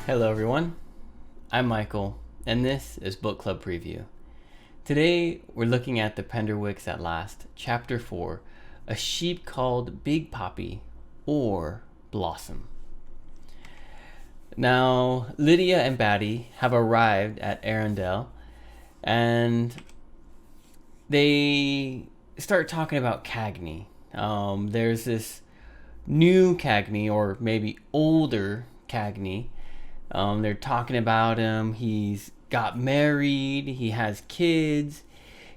Hello everyone, I'm Michael, and this is Book Club Preview. Today we're looking at the Penderwicks At Last, Chapter 4, A Sheep Called Big Poppy or Blossom. Now, Lydia and Batty have arrived at Arundel, and they start talking about Cagney. There's this new Cagney, or maybe older Cagney. They're talking about him. He's got married. He has kids.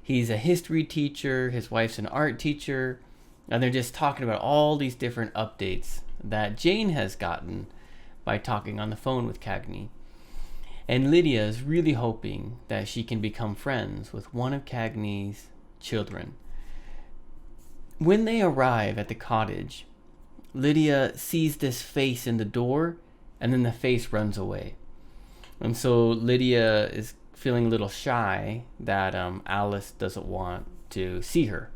He's a history teacher. His wife's an art teacher. And they're just talking about all these different updates that Jane has gotten by talking on the phone with Cagney. And Lydia is really hoping that she can become friends with one of Cagney's children. When they arrive at the cottage, Lydia sees this face in the door, and then the face runs away. And so Lydia is feeling a little shy that Alice doesn't want to see her.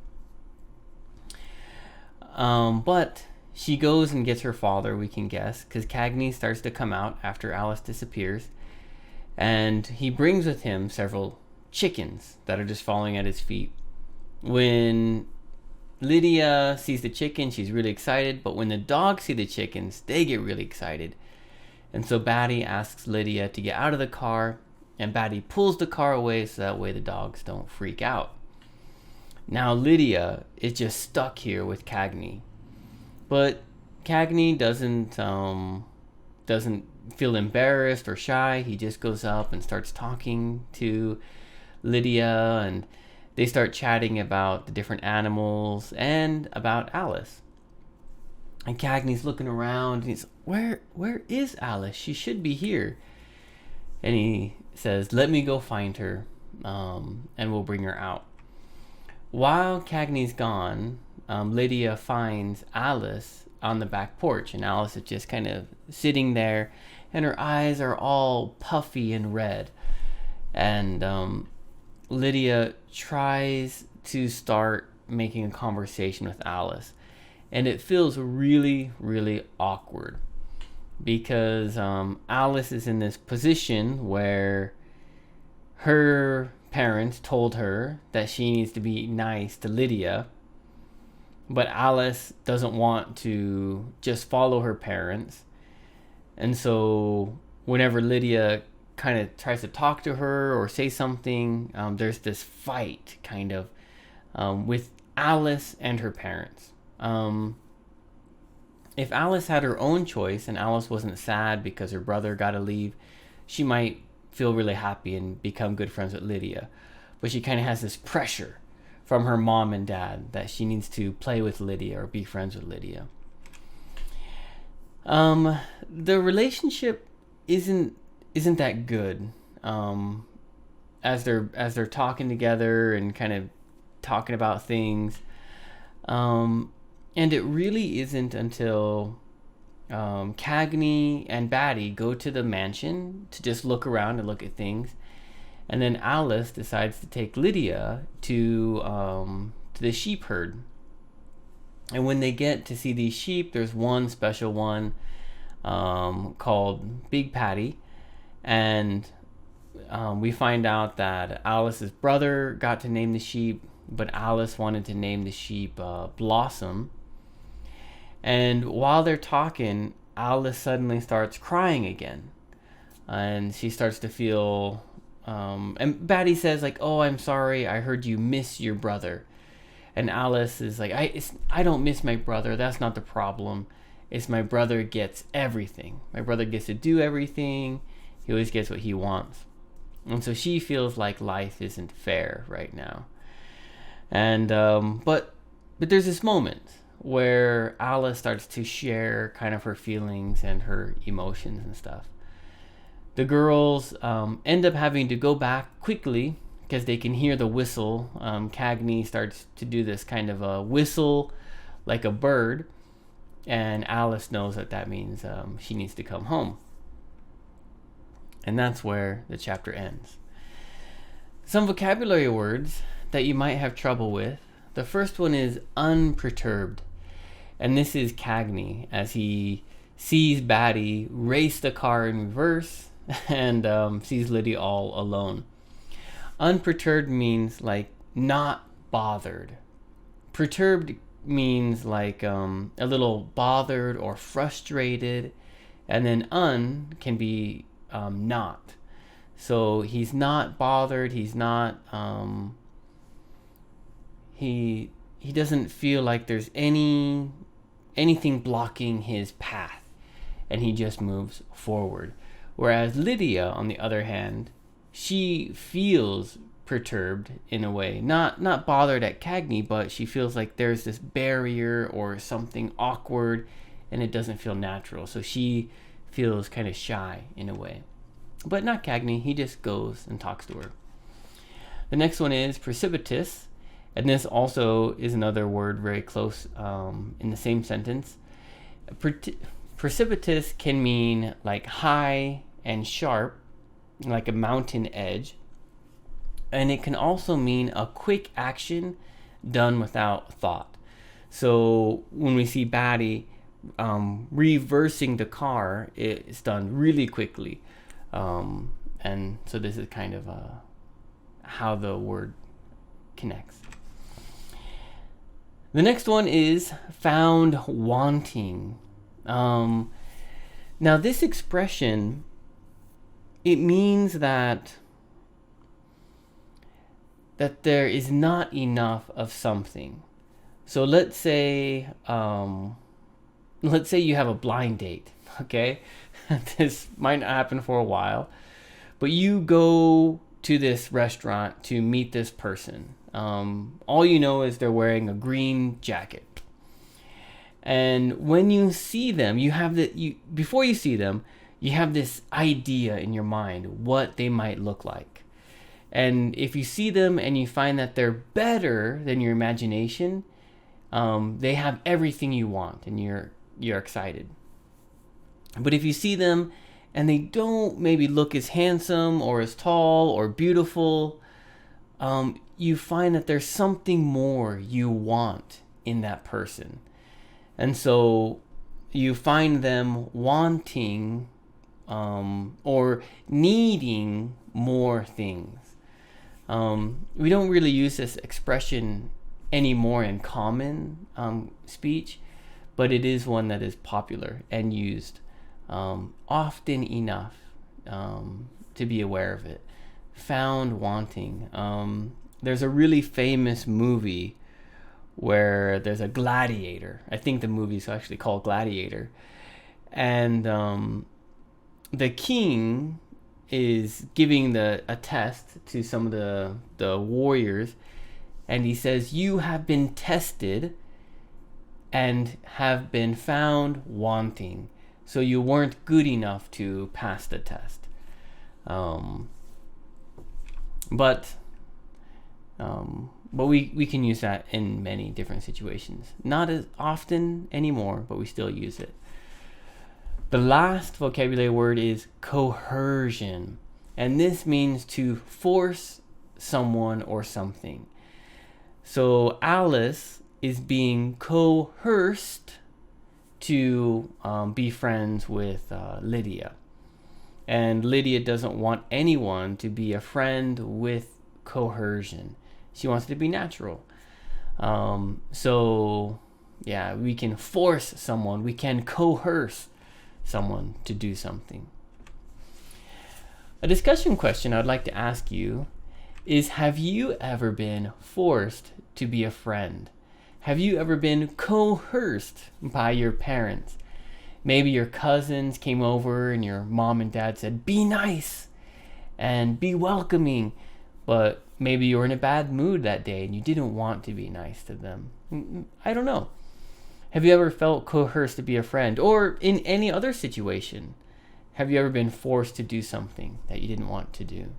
But she goes and gets her father, we can guess, because Cagney starts to come out after Alice disappears. And he brings with him several chickens that are just falling at his feet. When Lydia sees the chicken, she's really excited. But when the dogs see the chickens, they get really excited. And so Batty asks Lydia to get out of the car, and Batty pulls the car away so that way the dogs don't freak out. Now Lydia is just stuck here with Cagney. But Cagney doesn't feel embarrassed or shy. He just goes up and starts talking to Lydia, and they start chatting about the different animals and about Alice. And Cagney's looking around, and he's, where is Alice? She should be here. And he says, let me go find her, and we'll bring her out. While Cagney's gone, Lydia finds Alice on the back porch, and Alice is just kind of sitting there, and her eyes are all puffy and red. And Lydia tries to start making a conversation with Alice. And it feels really, really awkward because Alice is in this position where her parents told her that she needs to be nice to Lydia, but Alice doesn't want to just follow her parents. And so whenever Lydia kind of tries to talk to her or say something, there's this fight kind of with Alice and her parents. If Alice had her own choice and Alice wasn't sad because her brother got to leave, she might feel really happy and become good friends with Lydia. But she kind of has this pressure from her mom and dad that she needs to play with Lydia or be friends with Lydia. The relationship isn't that good. As they're talking together and kind of talking about things. And it really isn't until Cagney and Batty go to the mansion to just look around and look at things. And then Alice decides to take Lydia to the sheep herd. And when they get to see these sheep, there's one special one called Big Patty. And we find out that Alice's brother got to name the sheep, but Alice wanted to name the sheep Blossom. And while they're talking, Alice suddenly starts crying again. And she starts to feel... and Batty says, like, oh, I'm sorry, I heard you miss your brother. And Alice is like, I don't miss my brother, that's not the problem. It's my brother gets everything. My brother gets to do everything. He always gets what he wants. And so she feels like life isn't fair right now. And but there's this moment where Alice starts to share kind of her feelings and her emotions and stuff. The girls end up having to go back quickly because they can hear the whistle. Cagney starts to do this kind of a whistle like a bird, and Alice knows that means she needs to come home. And that's where the chapter ends. Some vocabulary words that you might have trouble with. The first one is unperturbed. And this is Cagney as he sees Batty race the car in reverse and sees Lydia all alone. Unperturbed means like not bothered. Perturbed means like a little bothered or frustrated, and then can be not. So he's not bothered. He's not. He doesn't feel like there's anything blocking his path, and he just moves forward. Whereas Lydia, on the other hand, she feels perturbed in a way, not bothered at Cagney, but she feels like there's this barrier or something awkward, and it doesn't feel natural. So she feels kind of shy in a way. But not Cagney. He just goes and talks to her. The next one is precipitous, and this also is another word very close in the same sentence. Precipitous can mean like high and sharp, like a mountain edge. And it can also mean a quick action done without thought. So when we see Batty reversing the car, it's done really quickly. And so this is kind of how the word connects. The next one is found wanting. Now this expression, it means that there is not enough of something. So let's say you have a blind date, okay? This might not happen for a while, but you go to this restaurant to meet this person. All you know is they're wearing a green jacket. And when you see them, before you see them, you have this idea in your mind what they might look like. And if you see them and you find that they're better than your imagination, they have everything you want and you're excited. But if you see them and they don't maybe look as handsome or as tall or beautiful, you find that there's something more you want in that person. And so you find them wanting or needing more things. We don't really use this expression anymore in common speech, but it is one that is popular and used often enough to be aware of it. Found wanting. There's a really famous movie where there's a gladiator. I think the movie's actually called Gladiator. And the king is giving a test to some of the warriors, and he says, "You have been tested and have been found wanting, so you weren't good enough to pass the test." But we can use that in many different situations. Not as often anymore, but we still use it. The last vocabulary word is coercion, and this means to force someone or something. So Alice is being coerced to be friends with Lydia, and Lydia doesn't want anyone to be a friend with coercion. She wants it to be natural. So yeah, we can force someone, we can coerce someone to do something. A discussion question I'd like to ask you is, have you ever been forced to be a friend? Have you ever been coerced by your parents? Maybe your cousins came over and your mom and dad said, "Be nice and be welcoming," but maybe you were in a bad mood that day and you didn't want to be nice to them. I don't know. Have you ever felt coerced to be a friend? Or in any other situation, have you ever been forced to do something that you didn't want to do?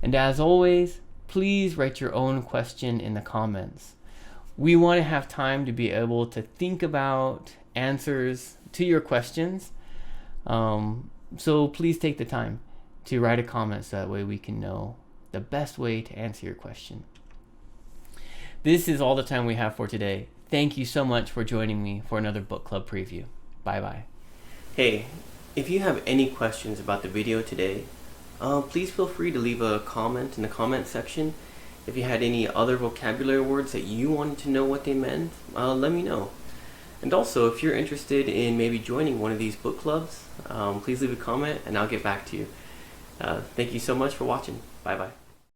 And as always, please write your own question in the comments. We want to have time to be able to think about answers to your questions. So please take the time to write a comment so that way we can know the best way to answer your question. This is all the time we have for today. Thank you so much for joining me for another book club preview. Bye-bye. Hey, if you have any questions about the video today, please feel free to leave a comment in the comment section. If you had any other vocabulary words that you wanted to know what they meant, let me know. And also, if you're interested in maybe joining one of these book clubs, please leave a comment and I'll get back to you. Thank you so much for watching. Bye-bye.